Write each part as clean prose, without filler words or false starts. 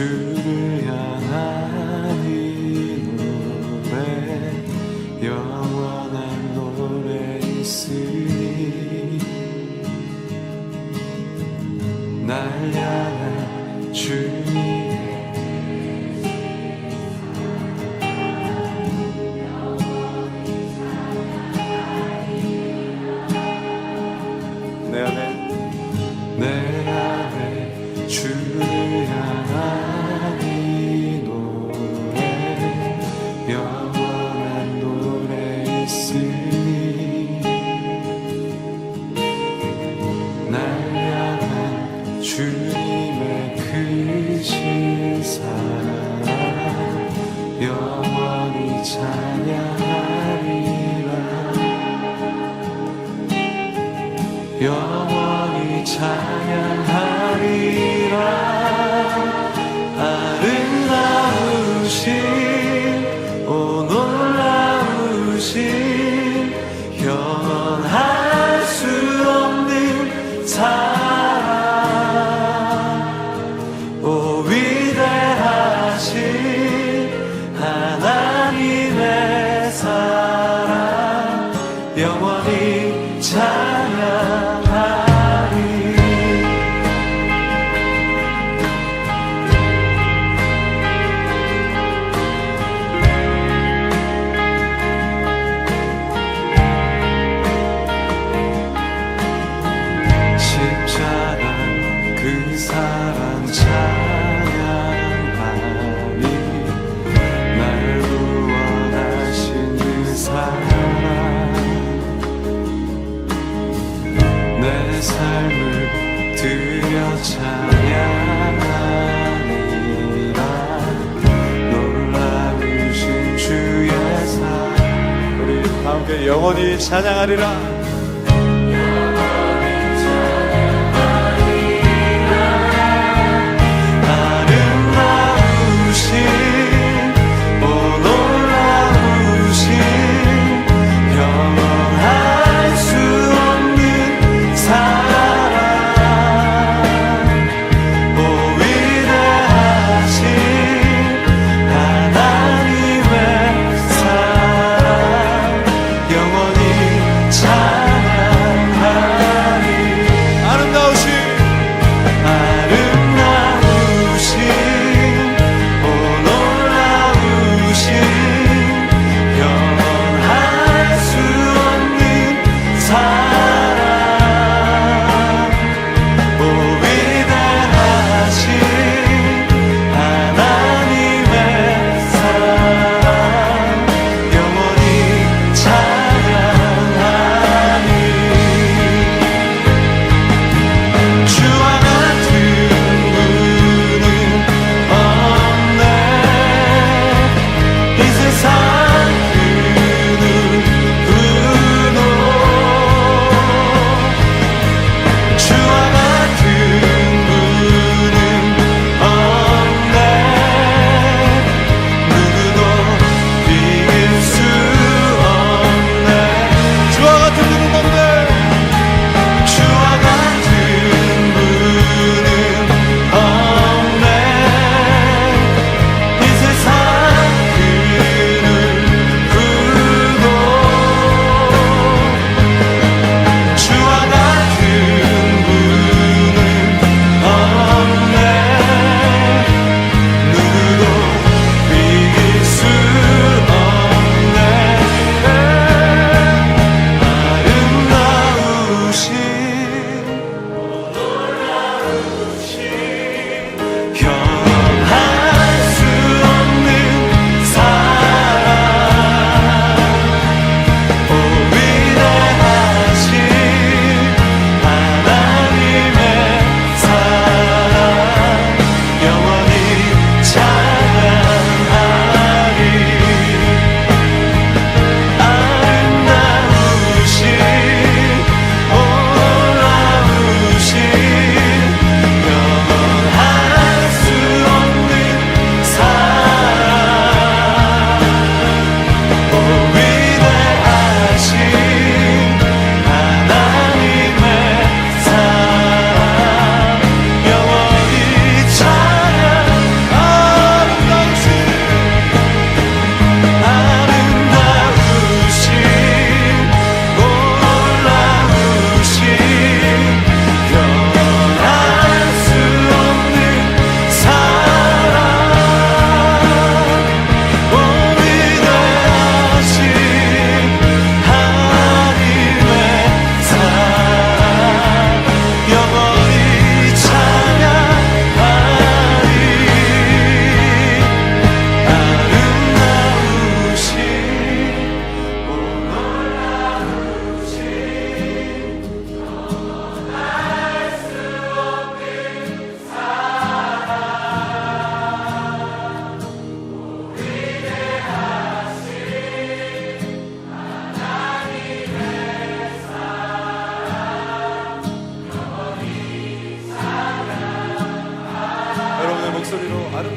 주를 향한 이 노래 영원한 노래 있으니 날 향한 주님의 내 안에 주를 향한 이 노래 영원한 노래 있으니 날 향한 주님의 크신 사랑 영원히 찬양하리라 영원히 찬양하리라 아름다우신 오 놀라우신 영원할 수 없는 사랑 오 위대하신 하나님의 사랑 영원히 찬양하리 십자가 그 사랑 찬양하리 날 구원하신 그 사랑 내 삶을 드려 찬양하리라 놀라우신 주의 사랑 우리 함께 영원히 찬양하리라 참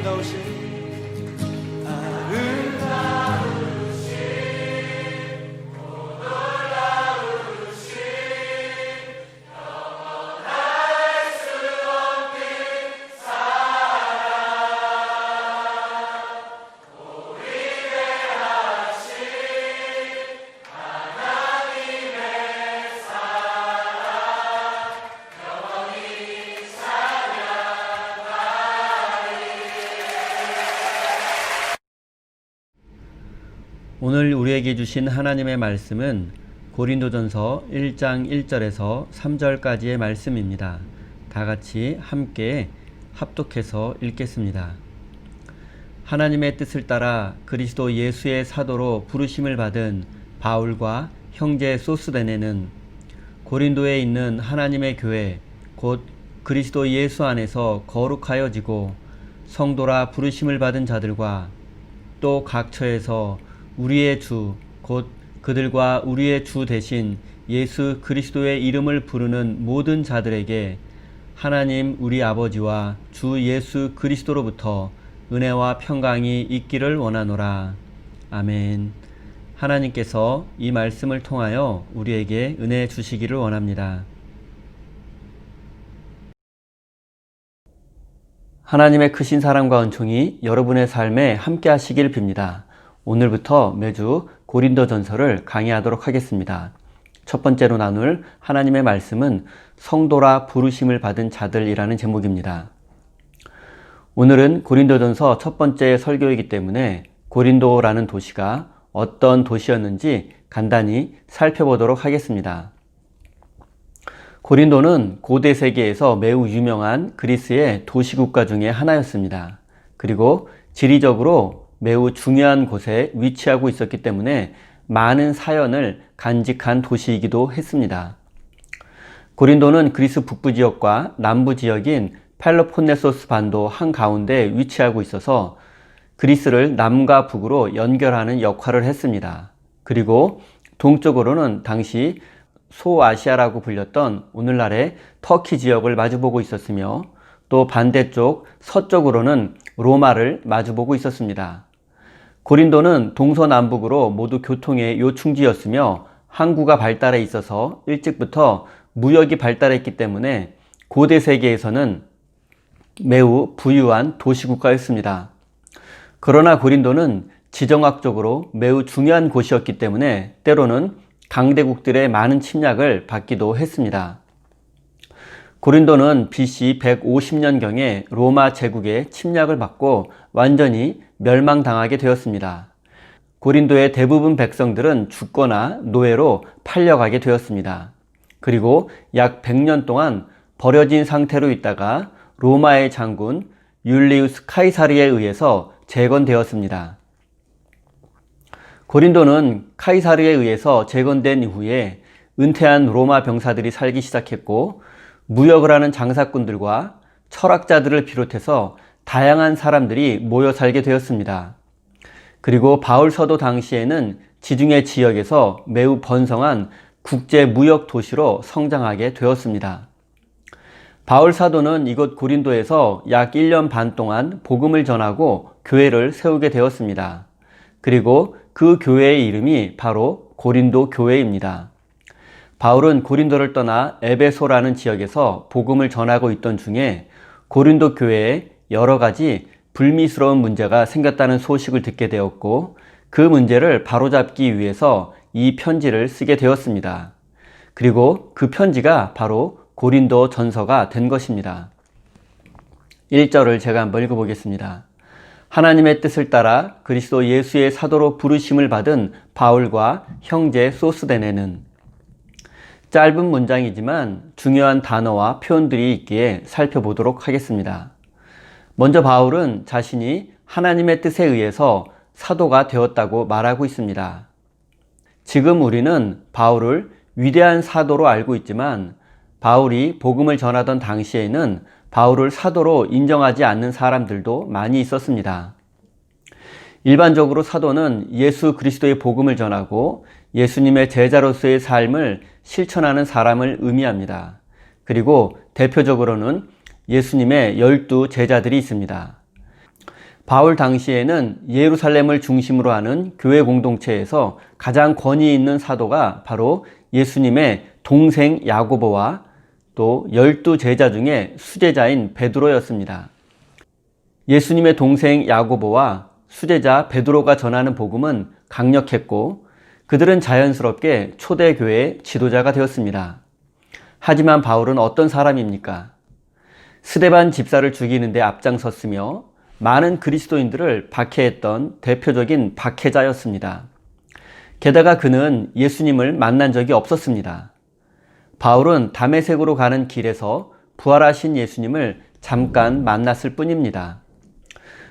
아름다우신 오늘 우리에게 주신 하나님의 말씀은 고린도전서 1장 1절에서 3절까지의 말씀입니다. 다 같이 함께 합독해서 읽겠습니다. 하나님의 뜻을 따라 그리스도 예수의 사도로 부르심을 받은 바울과 형제 소스데네는 고린도에 있는 하나님의 교회 곧 그리스도 예수 안에서 거룩하여지고 성도라 부르심을 받은 자들과 또 각 처에서 우리의 주 곧 그들과 우리의 주 대신 예수 그리스도의 이름을 부르는 모든 자들에게 하나님 우리 아버지와 주 예수 그리스도로부터 은혜와 평강이 있기를 원하노라. 아멘. 하나님께서 이 말씀을 통하여 우리에게 은혜 주시기를 원합니다. 하나님의 크신 사랑과 은총이 여러분의 삶에 함께 하시길 빕니다. 오늘부터 매주 고린도전서를 강의하도록 하겠습니다. 첫 번째로 나눌 하나님의 말씀은 성도라 부르심을 받은 자들이라는 제목입니다. 오늘은 고린도전서 첫 번째 설교이기 때문에 고린도라는 도시가 어떤 도시였는지 간단히 살펴보도록 하겠습니다. 고린도는 고대 세계에서 매우 유명한 그리스의 도시국가 중에 하나였습니다. 그리고 지리적으로 매우 중요한 곳에 위치하고 있었기 때문에 많은 사연을 간직한 도시이기도 했습니다. 고린도는 그리스 북부 지역과 남부 지역인 펠로폰네소스 반도 한가운데 위치하고 있어서 그리스를 남과 북으로 연결하는 역할을 했습니다. 그리고 동쪽으로는 당시 소아시아라고 불렸던 오늘날의 터키 지역을 마주보고 있었으며 또 반대쪽 서쪽으로는 로마를 마주보고 있었습니다. 고린도는 동서남북으로 모두 교통의 요충지였으며 항구가 발달해 있어서 일찍부터 무역이 발달했기 때문에 고대 세계에서는 매우 부유한 도시국가였습니다. 그러나 고린도는 지정학적으로 매우 중요한 곳이었기 때문에 때로는 강대국들의 많은 침략을 받기도 했습니다. 고린도는 BC 150년경에 로마 제국의 침략을 받고 완전히 멸망당하게 되었습니다. 고린도의 대부분 백성들은 죽거나 노예로 팔려가게 되었습니다. 그리고 약 100년 동안 버려진 상태로 있다가 로마의 장군 율리우스 카이사르에 의해서 재건되었습니다. 고린도는 카이사르에 의해서 재건된 이후에 은퇴한 로마 병사들이 살기 시작했고 무역을 하는 장사꾼들과 철학자들을 비롯해서 다양한 사람들이 모여 살게 되었습니다. 그리고 바울 서도 당시에는 지중해 지역에서 매우 번성한 국제 무역 도시로 성장하게 되었습니다. 바울 사도는 이곳 고린도에서 약 1년 반 동안 복음을 전하고 교회를 세우게 되었습니다. 그리고 그 교회의 이름이 바로 고린도 교회입니다. 바울은 고린도를 떠나 에베소라는 지역에서 복음을 전하고 있던 중에 고린도 교회에 여러 가지 불미스러운 문제가 생겼다는 소식을 듣게 되었고 그 문제를 바로잡기 위해서 이 편지를 쓰게 되었습니다. 그리고 그 편지가 바로 고린도 전서가 된 것입니다. 1절을 제가 한번 읽어보겠습니다. 하나님의 뜻을 따라 그리스도 예수의 사도로 부르심을 받은 바울과 형제 소스데네는 짧은 문장이지만 중요한 단어와 표현들이 있기에 살펴보도록 하겠습니다. 먼저 바울은 자신이 하나님의 뜻에 의해서 사도가 되었다고 말하고 있습니다. 지금 우리는 바울을 위대한 사도로 알고 있지만 바울이 복음을 전하던 당시에는 바울을 사도로 인정하지 않는 사람들도 많이 있었습니다. 일반적으로 사도는 예수 그리스도의 복음을 전하고 예수님의 제자로서의 삶을 실천하는 사람을 의미합니다. 그리고 대표적으로는 예수님의 12 제자들이 있습니다. 바울 당시에는 예루살렘을 중심으로 하는 교회 공동체에서 가장 권위 있는 사도가 바로 예수님의 동생 야고보와 또 12제자 중에 수제자인 베드로였습니다. 예수님의 동생 야고보와 수제자 베드로가 전하는 복음은 강력했고 그들은 자연스럽게 초대교회의 지도자가 되었습니다. 하지만 바울은 어떤 사람입니까? 스데반 집사를 죽이는 데 앞장섰으며 많은 그리스도인들을 박해했던 대표적인 박해자였습니다. 게다가 그는 예수님을 만난 적이 없었습니다. 바울은 다메섹으로 가는 길에서 부활하신 예수님을 잠깐 만났을 뿐입니다.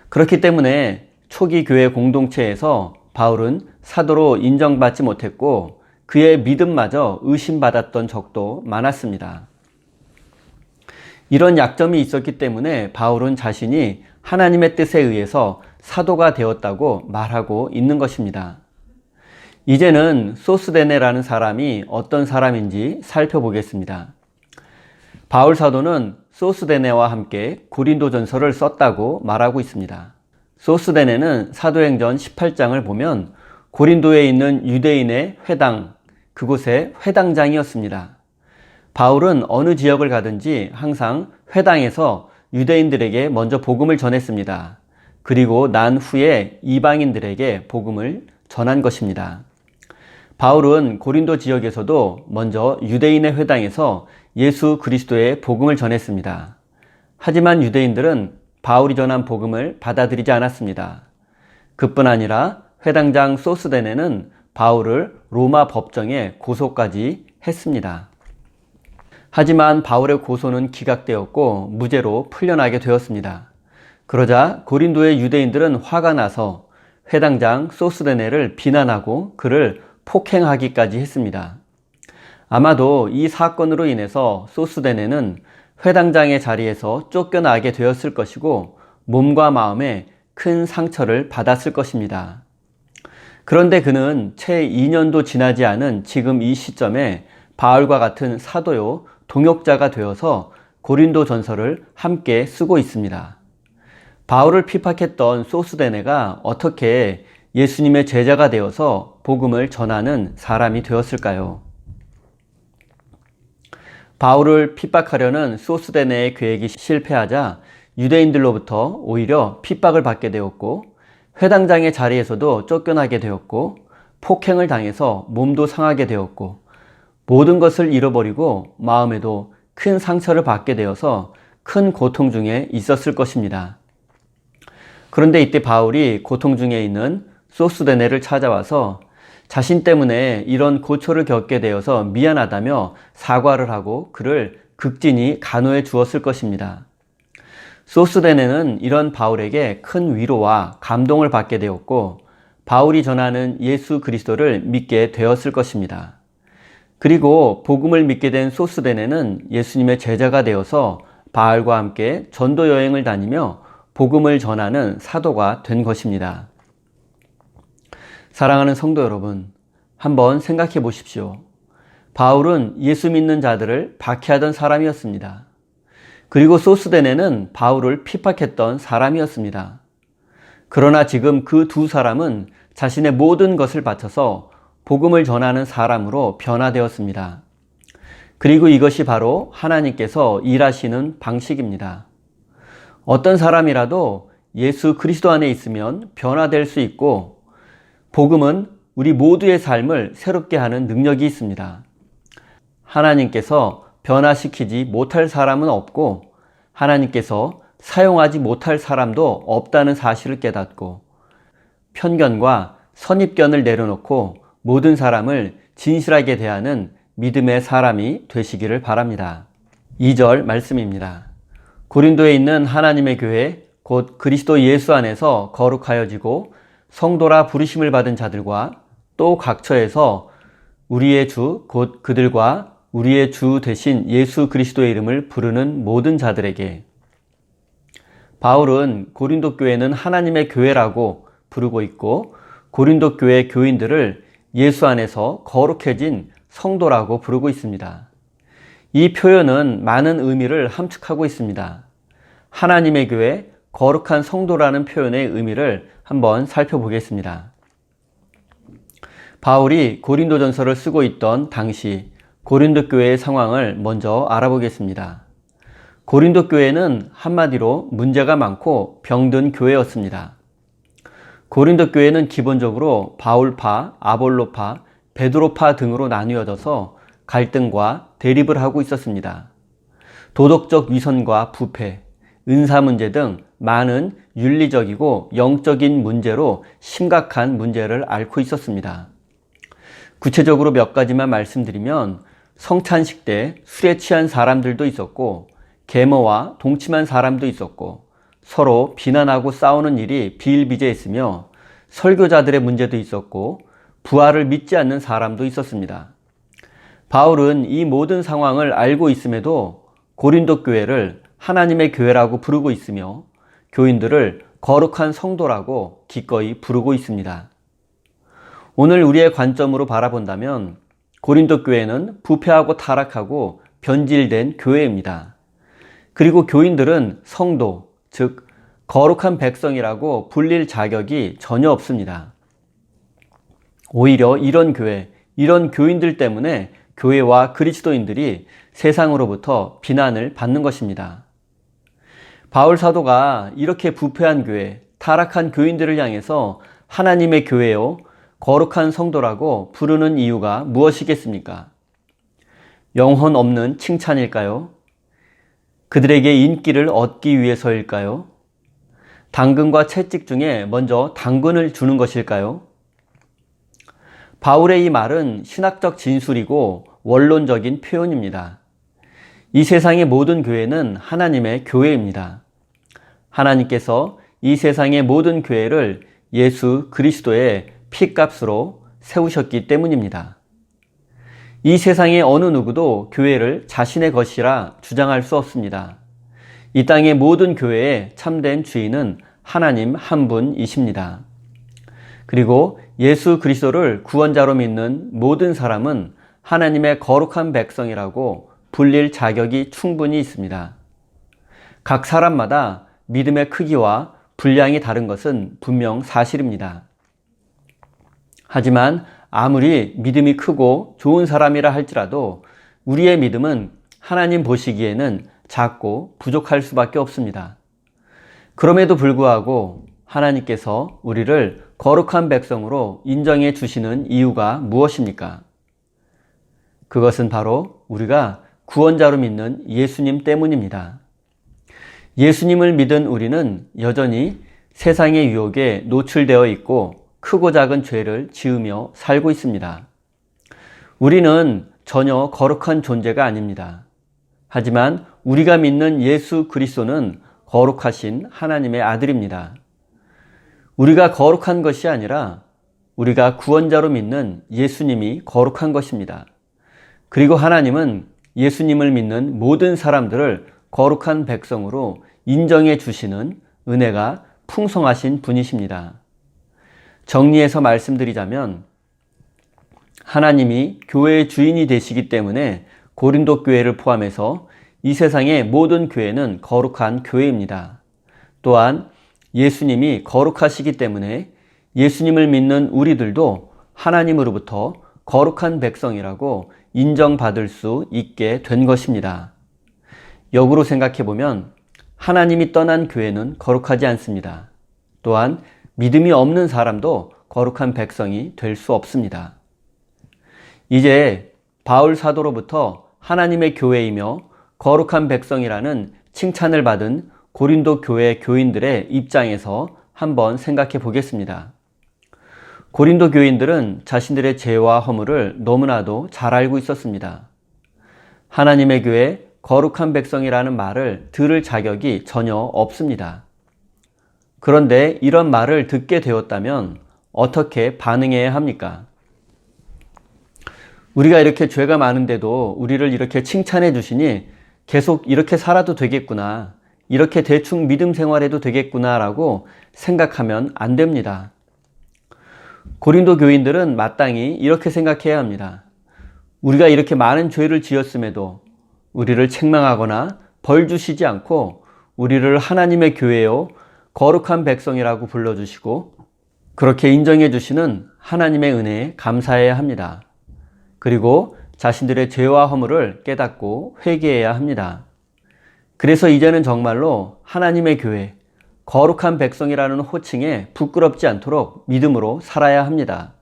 그렇기 때문에 초기 교회 공동체에서 바울은 사도로 인정받지 못했고 그의 믿음마저 의심받았던 적도 많았습니다. 이런 약점이 있었기 때문에 바울은 자신이 하나님의 뜻에 의해서 사도가 되었다고 말하고 있는 것입니다. 이제는 소스데네라는 사람이 어떤 사람인지 살펴보겠습니다. 바울 사도는 소스데네와 함께 고린도전서를 썼다고 말하고 있습니다. 소스데네는 사도행전 18장을 보면 고린도에 있는 유대인의 회당, 그곳의 회당장이었습니다. 바울은 어느 지역을 가든지 항상 회당에서 유대인들에게 먼저 복음을 전했습니다. 그리고 난 후에 이방인들에게 복음을 전한 것입니다. 바울은 고린도 지역에서도 먼저 유대인의 회당에서 예수 그리스도의 복음을 전했습니다. 하지만 유대인들은 바울이 전한 복음을 받아들이지 않았습니다. 그뿐 아니라 회당장 소스데네는 바울을 로마 법정에 고소까지 했습니다. 하지만 바울의 고소는 기각되었고 무죄로 풀려나게 되었습니다. 그러자 고린도의 유대인들은 화가 나서 회당장 소스데네를 비난하고 그를 폭행하기까지 했습니다. 아마도 이 사건으로 인해서 소스데네는 회당장의 자리에서 쫓겨나게 되었을 것이고 몸과 마음에 큰 상처를 받았을 것입니다. 그런데 그는 채 2년도 지나지 않은 지금 이 시점에 바울과 같은 사도요 동역자가 되어서 고린도 전서를 함께 쓰고 있습니다. 바울을 핍박했던 소스데네가 어떻게 예수님의 제자가 되어서 복음을 전하는 사람이 되었을까요? 바울을 핍박하려는 소스데네의 계획이 실패하자 유대인들로부터 오히려 핍박을 받게 되었고 회당장의 자리에서도 쫓겨나게 되었고 폭행을 당해서 몸도 상하게 되었고 모든 것을 잃어버리고 마음에도 큰 상처를 받게 되어서 큰 고통 중에 있었을 것입니다. 그런데 이때 바울이 고통 중에 있는 소스데네를 찾아와서 자신 때문에 이런 고초를 겪게 되어서 미안하다며 사과를 하고 그를 극진히 간호해 주었을 것입니다. 소스데네는 이런 바울에게 큰 위로와 감동을 받게 되었고 바울이 전하는 예수 그리스도를 믿게 되었을 것입니다. 그리고 복음을 믿게 된 소스데네는 예수님의 제자가 되어서 바울과 함께 전도 여행을 다니며 복음을 전하는 사도가 된 것입니다. 사랑하는 성도 여러분, 한번 생각해 보십시오. 바울은 예수 믿는 자들을 박해하던 사람이었습니다. 그리고 소스데네는 바울을 핍박했던 사람이었습니다. 그러나 지금 그 두 사람은 자신의 모든 것을 바쳐서 복음을 전하는 사람으로 변화되었습니다. 그리고 이것이 바로 하나님께서 일하시는 방식입니다. 어떤 사람이라도 예수 그리스도 안에 있으면 변화될 수 있고 복음은 우리 모두의 삶을 새롭게 하는 능력이 있습니다. 하나님께서 변화시키지 못할 사람은 없고 하나님께서 사용하지 못할 사람도 없다는 사실을 깨닫고 편견과 선입견을 내려놓고 모든 사람을 진실하게 대하는 믿음의 사람이 되시기를 바랍니다. 2절 말씀입니다. 고린도에 있는 하나님의 교회 곧 그리스도 예수 안에서 거룩하여지고 성도라 부르심을 받은 자들과 또 각처에서 우리의 주 곧 그들과 우리의 주 되신 예수 그리스도의 이름을 부르는 모든 자들에게. 바울은 고린도 교회는 하나님의 교회라고 부르고 있고 고린도 교회 교인들을 예수 안에서 거룩해진 성도라고 부르고 있습니다. 이 표현은 많은 의미를 함축하고 있습니다. 하나님의 교회 거룩한 성도라는 표현의 의미를 한번 살펴보겠습니다. 바울이 고린도전서를 쓰고 있던 당시 고린도 교회의 상황을 먼저 알아보겠습니다. 고린도 교회는 한마디로 문제가 많고 병든 교회였습니다. 고린도 교회는 기본적으로 바울파, 아볼로파, 베드로파 등으로 나뉘어져서 갈등과 대립을 하고 있었습니다. 도덕적 위선과 부패, 은사 문제 등 많은 윤리적이고 영적인 문제로 심각한 문제를 앓고 있었습니다. 구체적으로 몇 가지만 말씀드리면 성찬식 때 술에 취한 사람들도 있었고 계모와 동침한 사람도 있었고 서로 비난하고 싸우는 일이 비일비재했으며 설교자들의 문제도 있었고 부활을 믿지 않는 사람도 있었습니다. 바울은 이 모든 상황을 알고 있음에도 고린도 교회를 하나님의 교회라고 부르고 있으며 교인들을 거룩한 성도라고 기꺼이 부르고 있습니다. 오늘 우리의 관점으로 바라본다면 고린도 교회는 부패하고 타락하고 변질된 교회입니다. 그리고 교인들은 성도, 즉 거룩한 백성이라고 불릴 자격이 전혀 없습니다. 오히려 이런 교회, 이런 교인들 때문에 교회와 그리스도인들이 세상으로부터 비난을 받는 것입니다. 바울 사도가 이렇게 부패한 교회, 타락한 교인들을 향해서 하나님의 교회요, 거룩한 성도라고 부르는 이유가 무엇이겠습니까? 영혼 없는 칭찬일까요? 그들에게 인기를 얻기 위해서일까요? 당근과 채찍 중에 먼저 당근을 주는 것일까요? 바울의 이 말은 신학적 진술이고 원론적인 표현입니다. 이 세상의 모든 교회는 하나님의 교회입니다. 하나님께서 이 세상의 모든 교회를 예수 그리스도의 피값으로 세우셨기 때문입니다. 이 세상의 어느 누구도 교회를 자신의 것이라 주장할 수 없습니다. 이 땅의 모든 교회의 참된 주인은 하나님 한 분이십니다. 그리고 예수 그리스도를 구원자로 믿는 모든 사람은 하나님의 거룩한 백성이라고 불릴 자격이 충분히 있습니다. 각 사람마다 믿음의 크기와 분량이 다른 것은 분명 사실입니다. 하지만 아무리 믿음이 크고 좋은 사람이라 할지라도 우리의 믿음은 하나님 보시기에는 작고 부족할 수밖에 없습니다. 그럼에도 불구하고 하나님께서 우리를 거룩한 백성으로 인정해 주시는 이유가 무엇입니까? 그것은 바로 우리가 구원자로 믿는 예수님 때문입니다. 예수님을 믿은 우리는 여전히 세상의 유혹에 노출되어 있고 크고 작은 죄를 지으며 살고 있습니다. 우리는 전혀 거룩한 존재가 아닙니다. 하지만 우리가 믿는 예수 그리스도는 거룩하신 하나님의 아들입니다. 우리가 거룩한 것이 아니라 우리가 구원자로 믿는 예수님이 거룩한 것입니다. 그리고 하나님은 예수님을 믿는 모든 사람들을 거룩한 백성으로 인정해 주시는 은혜가 풍성하신 분이십니다. 정리해서 말씀드리자면 하나님이 교회의 주인이 되시기 때문에 고린도 교회를 포함해서 이 세상의 모든 교회는 거룩한 교회입니다. 또한 예수님이 거룩하시기 때문에 예수님을 믿는 우리들도 하나님으로부터 거룩한 백성이라고 인정받을 수 있게 된 것입니다. 역으로 생각해보면 하나님이 떠난 교회는 거룩하지 않습니다. 또한 믿음이 없는 사람도 거룩한 백성이 될 수 없습니다. 이제 바울 사도로부터 하나님의 교회이며 거룩한 백성이라는 칭찬을 받은 고린도 교회 교인들의 입장에서 한번 생각해 보겠습니다. 고린도 교인들은 자신들의 죄와 허물을 너무나도 잘 알고 있었습니다. 하나님의 교회 거룩한 백성이라는 말을 들을 자격이 전혀 없습니다. 그런데 이런 말을 듣게 되었다면 어떻게 반응해야 합니까? 우리가 이렇게 죄가 많은데도 우리를 이렇게 칭찬해 주시니 계속 이렇게 살아도 되겠구나, 이렇게 대충 믿음 생활해도 되겠구나 라고 생각하면 안 됩니다. 고린도 교인들은 마땅히 이렇게 생각해야 합니다. 우리가 이렇게 많은 죄를 지었음에도 우리를 책망하거나 벌 주시지 않고 우리를 하나님의 교회요 거룩한 백성이라고 불러주시고 그렇게 인정해 주시는 하나님의 은혜에 감사해야 합니다. 그리고 자신들의 죄와 허물을 깨닫고 회개해야 합니다. 그래서 이제는 정말로 하나님의 교회, 거룩한 백성이라는 호칭에 부끄럽지 않도록 믿음으로 살아야 합니다.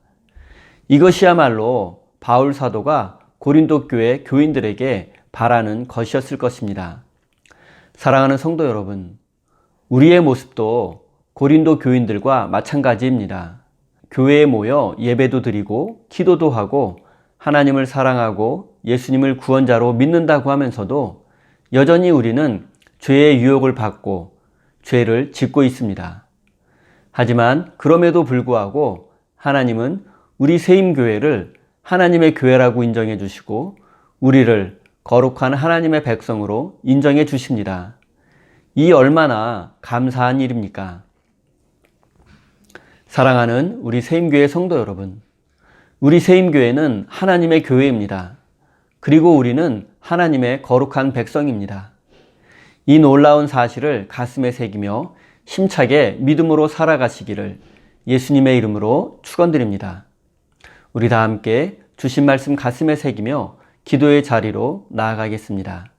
이것이야말로 바울 사도가 고린도 교회 교인들에게 바라는 것이었을 것입니다. 사랑하는 성도 여러분, 우리의 모습도 고린도 교인들과 마찬가지입니다. 교회에 모여 예배도 드리고 기도도 하고 하나님을 사랑하고 예수님을 구원자로 믿는다고 하면서도 여전히 우리는 죄의 유혹을 받고 죄를 짓고 있습니다. 하지만 그럼에도 불구하고 하나님은 우리 세임교회를 하나님의 교회라고 인정해 주시고 우리를 거룩한 하나님의 백성으로 인정해 주십니다. 이 얼마나 감사한 일입니까? 사랑하는 우리 세임교회 성도 여러분, 우리 세임교회는 하나님의 교회입니다. 그리고 우리는 하나님의 거룩한 백성입니다. 이 놀라운 사실을 가슴에 새기며 힘차게 믿음으로 살아가시기를 예수님의 이름으로 축원드립니다. 우리 다 함께 주신 말씀 가슴에 새기며 기도의 자리로 나아가겠습니다.